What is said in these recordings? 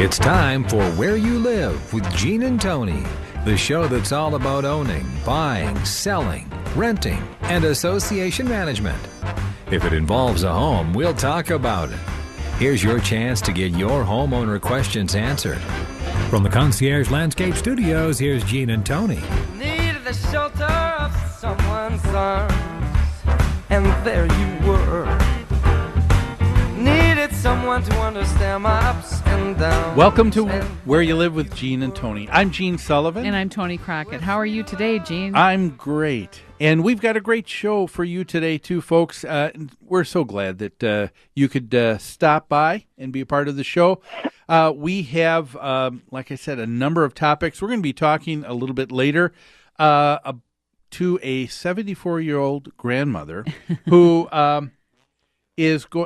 It's time for Where You Live with Gene and Tony, the show that's all about owning, buying, selling, renting, and association management. If it involves a home, we'll talk about it. Here's your chance to get your homeowner questions answered. From the Concierge Landscape Studios, here's Gene and Tony. Needed the shelter of someone's arms, and there you were. Needed someone to understand my ups and downs. Welcome to Where You Live with Gene and Tony. I'm Gene Sullivan. And I'm Tony Crockett. How are you today, Gene? I'm great. And we've got a great show for you today, too, folks. We're so glad that you could stop by and be a part of the show. We have, like I said, a number of topics. We're going to be talking a little bit later to a 74-year-old grandmother who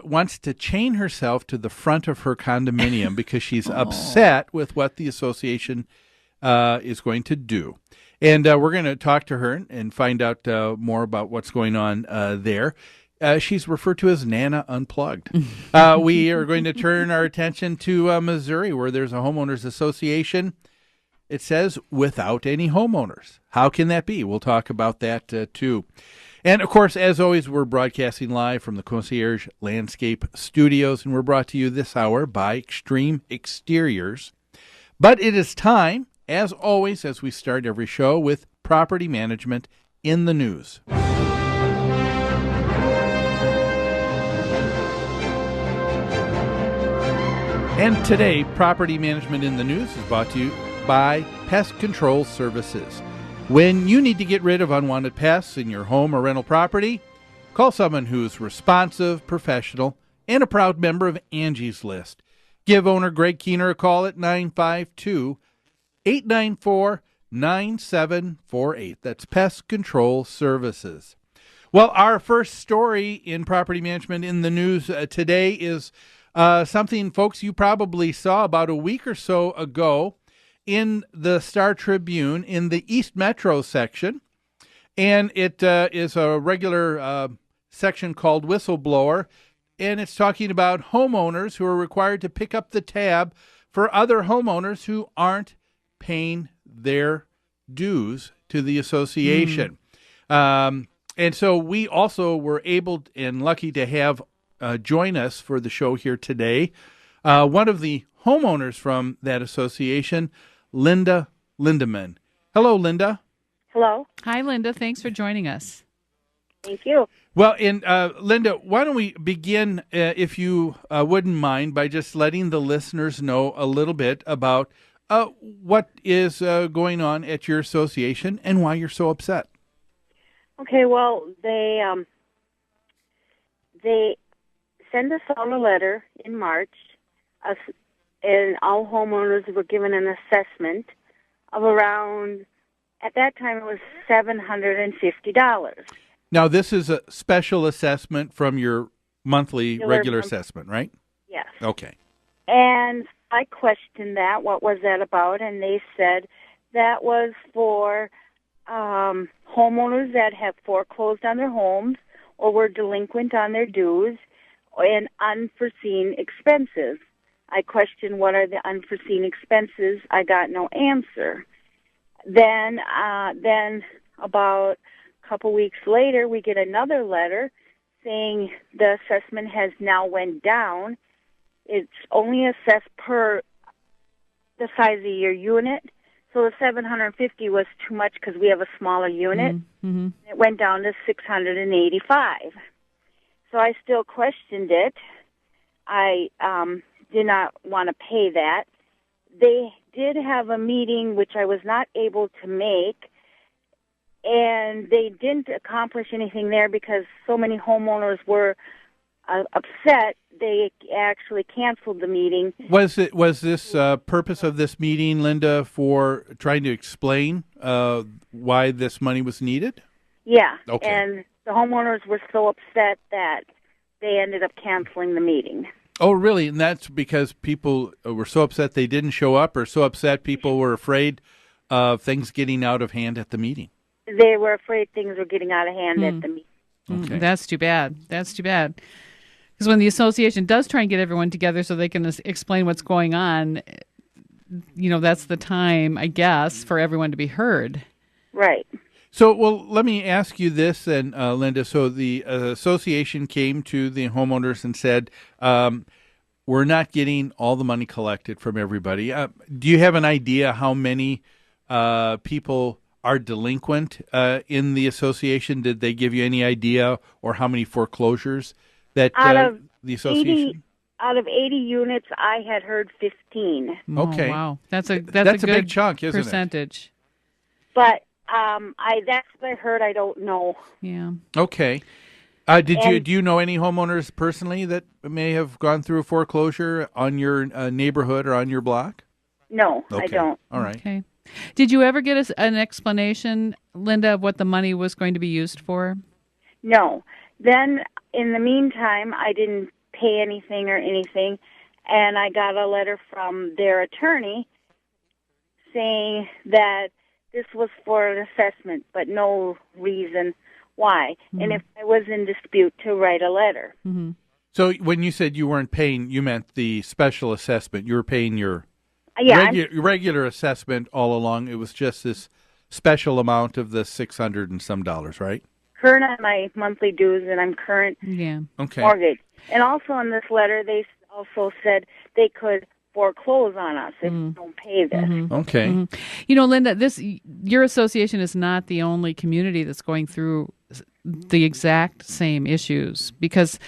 wants to chain herself to the front of her condominium because she's upset with what the association is going to do. And we're going to talk to her and find out more about what's going on there. She's referred to as Nana Unplugged. We are going to turn our attention to Missouri, where there's a homeowners association. It says without any homeowners. How can that be? We'll talk about that too. And, of course, as always, we're broadcasting live from the Concierge Landscape Studios, and we're brought to you this hour by Extreme Exteriors. But it is time, as always, as we start every show, with property management in the news. And today, property management in the news is brought to you by Pest Control Services. When you need to get rid of unwanted pests in your home or rental property, call someone who's responsive, professional, and a proud member of Angie's List. Give owner Greg Keener a call at 952-894-9748. That's Pest Control Services. Well, our first story in property management in the news today is something, folks, you probably saw about a week or so ago in the Star Tribune in the East Metro section. And it is a regular section called Whistleblower. And it's talking about homeowners who are required to pick up the tab for other homeowners who aren't paying their dues to the association. And so we also were able and lucky to have join us for the show here today one of the homeowners from that association, Linda Lindeman. Hello, Linda. Hello. Hi, Linda. Thanks for joining us. Thank you. Well, and Linda, why don't we begin, if you wouldn't mind, by just letting the listeners know a little bit about what is going on at your association and why you're so upset. Okay, well, they sent us all a letter in March, and all homeowners were given an assessment of around, at that time it was $750. Now, this is a special assessment from your monthly regular assessment, right? Yes. Okay. And I questioned that, what was that about, and they said that was for homeowners that have foreclosed on their homes or were delinquent on their dues and unforeseen expenses. I questioned what are the unforeseen expenses. I got no answer. Then about a couple weeks later, we get another letter saying the assessment has now went down. It's only assessed per the size of your unit. So the $750 was too much because we have a smaller unit. Mm-hmm. It went down to $685. So I still questioned it. I did not want to pay that. They did have a meeting, which I was not able to make, and they didn't accomplish anything there because so many homeowners were upset. They actually canceled the meeting. Was this purpose of this meeting, Linda, for trying to explain why this money was needed? Yeah. Okay. And the homeowners were so upset that they ended up canceling the meeting. Oh, really? And that's because people were so upset they didn't show up, or so upset people were afraid of things getting out of hand at the meeting? They were afraid things were getting out of hand at the meeting. Okay. That's too bad. That's too bad. Because when the association does try and get everyone together so they can explain what's going on, that's the time, I guess, for everyone to be heard. Right. So, well, let me ask you this then, Linda. So the association came to the homeowners and said, we're not getting all the money collected from everybody. Do you have an idea how many people are delinquent in the association? Did they give you any idea, or how many foreclosures that the association? Out of 80 units, I had heard 15. Okay. Oh, wow. That's a good big chunk, isn't percentage. But that's what I heard. I don't know. Yeah. Okay. Do you know any homeowners personally that may have gone through a foreclosure on your neighborhood or on your block? No, Okay. I don't. All right. Okay. Did you ever get an explanation, Linda, of what the money was going to be used for? No. Then, in the meantime, I didn't pay anything or anything, and I got a letter from their attorney saying that this was for an assessment, but no reason why. Mm-hmm. And if I was in dispute, to write a letter. Mm-hmm. So when you said you weren't paying, you meant the special assessment. You were paying your regular assessment all along. It was just this special amount of the $600 and some, right? Current on my monthly dues, and I'm current mortgage. And also in this letter, they also said they could foreclose on us if we don't pay this. Mm-hmm. Okay. Mm-hmm. Linda, your association is not the only community that's going through the exact same issues, because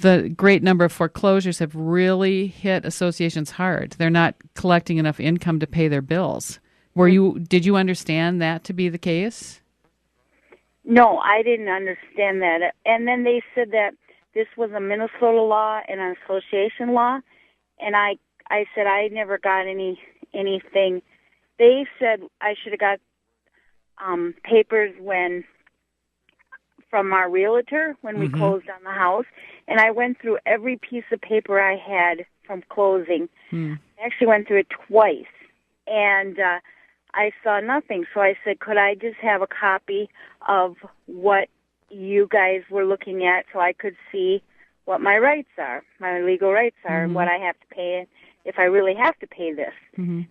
the great number of foreclosures have really hit associations hard. They're not collecting enough income to pay their bills. Did you understand that to be the case? No, I didn't understand that. And then they said that this was a Minnesota law and an association law, and I said I never got anything. They said I should have got papers from our realtor when we closed on the house, and I went through every piece of paper I had from closing. I actually went through it twice, and I saw nothing. So I said, could I just have a copy of what you guys were looking at so I could see what my rights are, my legal rights are, and what I have to pay if I really have to pay this. Mm-hmm.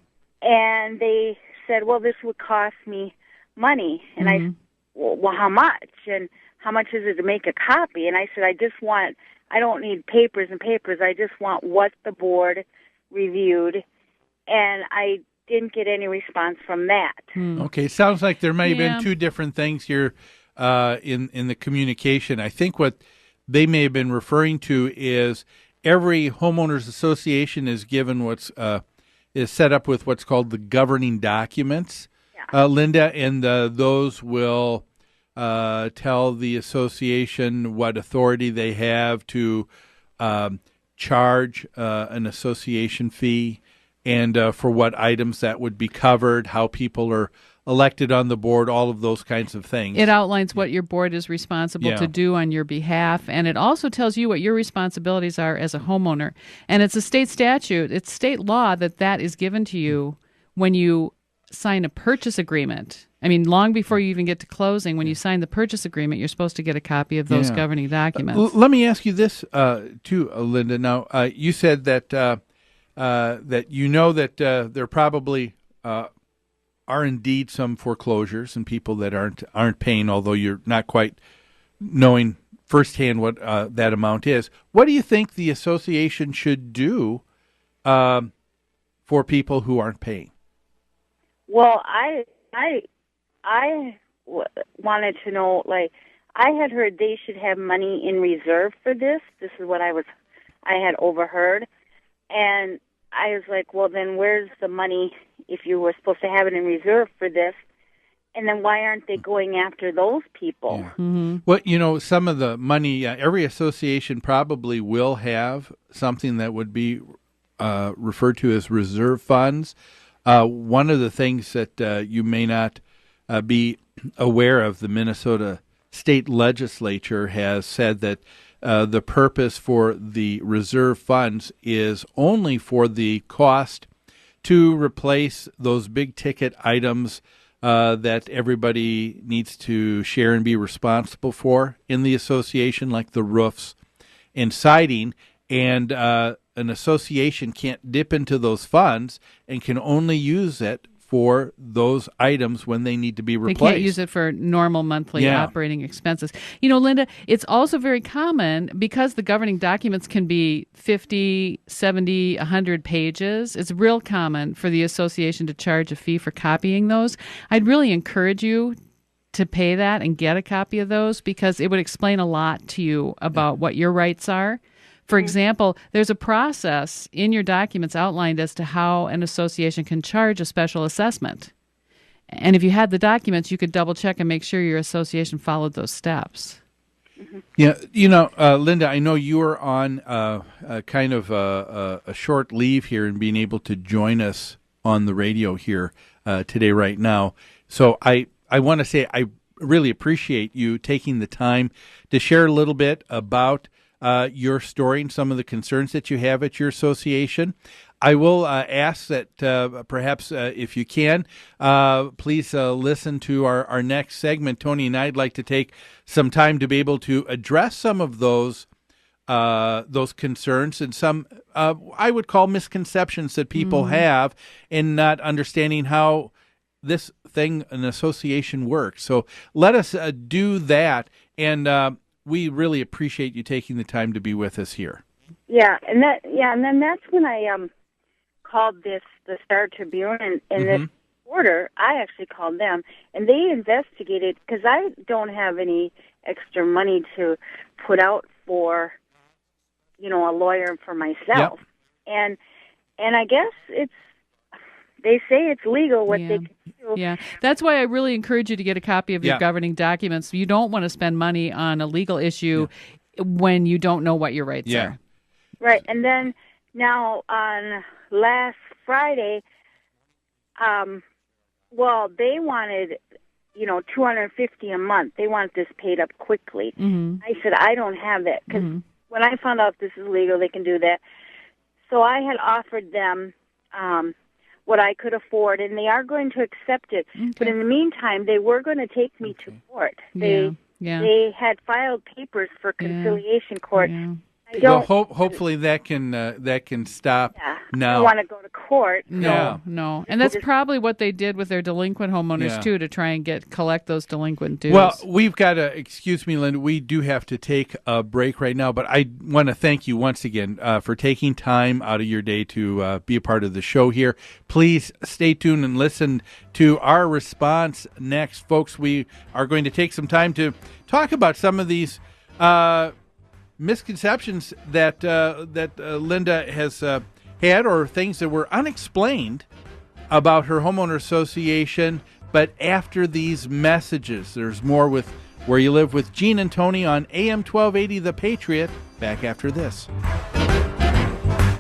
And they said, well, this would cost me money. And I said, well, how much? And how much is it to make a copy? And I said, I don't need papers and papers. I just want what the board reviewed. And I didn't get any response from that. Okay, sounds like there may have been two different things here in the communication. I think what they may have been referring to is every homeowners association is given is set up with what's called the governing documents, Linda, and those will tell the association what authority they have to charge an association fee, and for what items that would be covered, how people are elected on the board, all of those kinds of things. It outlines what your board is responsible to do on your behalf, and it also tells you what your responsibilities are as a homeowner. And it's a state statute, it's state law that is given to you when you sign a purchase agreement. I mean, long before you even get to closing, when you sign the purchase agreement, you're supposed to get a copy of those governing documents. Let me ask you this, too, Linda. Now, you said that that there probably are indeed some foreclosures and people that aren't paying, although you're not quite knowing firsthand what that amount is. What do you think the association should do for people who aren't paying? Well, I wanted to know, I had heard they should have money in reserve for this. This is what I had overheard. And I was like, well, then where's the money if you were supposed to have it in reserve for this? And then why aren't they going after those people? Yeah. Mm-hmm. Well, some of the money, every association probably will have something that would be referred to as reserve funds. One of the things that you may not be aware of, the Minnesota State Legislature has said that the purpose for the reserve funds is only for the cost to replace those big ticket items that everybody needs to share and be responsible for in the association, like the roofs and siding, and an association can't dip into those funds and can only use it for those items when they need to be replaced. They can't use it for normal monthly operating expenses. You know, Linda, it's also very common because the governing documents can be 50, 70, 100 pages. It's real common for the association to charge a fee for copying those. I'd really encourage you to pay that and get a copy of those because it would explain a lot to you about what your rights are. For example, there's a process in your documents outlined as to how an association can charge a special assessment. And if you had the documents, you could double check and make sure your association followed those steps. Yeah, you know, Linda, I know you are on kind of a short leave here and being able to join us on the radio here today right now. So I want to say I really appreciate you taking the time to share a little bit about your story and some of the concerns that you have at your association. I will ask that perhaps if you can, please listen to our next segment. Tony and I'd like to take some time to be able to address some of those concerns and some I would call misconceptions that people have in not understanding how this thing, an association, works. So let us do that, and we really appreciate you taking the time to be with us here. And then that's when I called the Star Tribune, and this reporter, I actually called them, and they investigated, because I don't have any extra money to put out for, a lawyer for myself. Yep. And I guess they say it's legal what they can do. Yeah, that's why I really encourage you to get a copy of your governing documents. You don't want to spend money on a legal issue when you don't know what your rights are. Right, and then now on last Friday, they wanted, $250 a month. They want this paid up quickly. I said, I don't have that, because when I found out this is legal, they can do that. So I had offered them what I could afford, and they are going to accept it. Okay. But in the meantime, they were going to take me to court. They had filed papers for conciliation court. Yeah. Hopefully that can stop now. I don't want to go to court. No. And that's probably what they did with their delinquent homeowners, too, to try and collect those delinquent dues. Well, we've got to, excuse me, Linda, we do have to take a break right now, but I want to thank you once again for taking time out of your day to be a part of the show here. Please stay tuned and listen to our response next. Folks, we are going to take some time to talk about some of these misconceptions that Linda has had, or things that were unexplained about her homeowner association. But after these messages, there's more with Where You Live with Gene and Tony on AM 1280 The Patriot. Back after this.